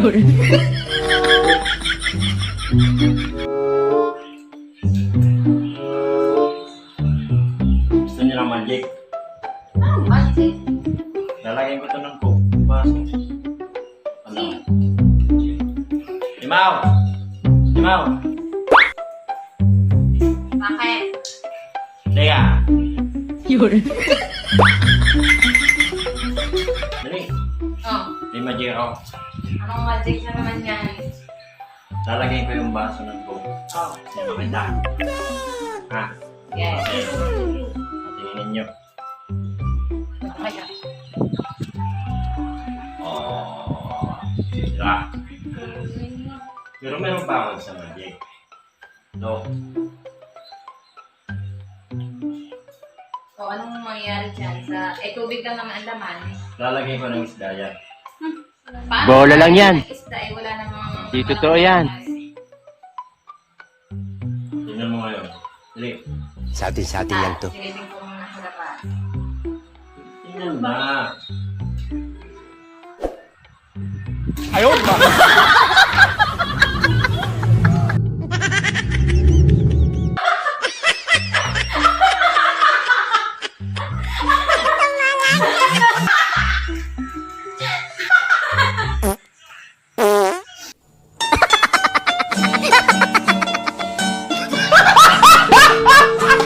Yun. Gusto niyo ng magic? Magic. Lalagyan ko ito ng coke. Baso. Ano? Limaw! Limaw! Bakit? Teka! Yun. Dali! Oh, May magic ako. anong magic na naman yan? Lalagyan ko yung baso ng coke. Oh, Yan maganda. Ha? yes. Tingnan niyo. Okay ka. Oh. Diba? Pero meron pa ako sa magic. No. So, anong mangyayari dyan? Tubig lang naman ang laman. Lalagyan ko ng isda yan. Paano Bola lang yan. ang isda eh, wala namang... Di totoo yan. Tingnan mo ngayon. Dali. Sa atin lang to. Silipin ko muna sa harapan. Tingnan na. Ayun ba?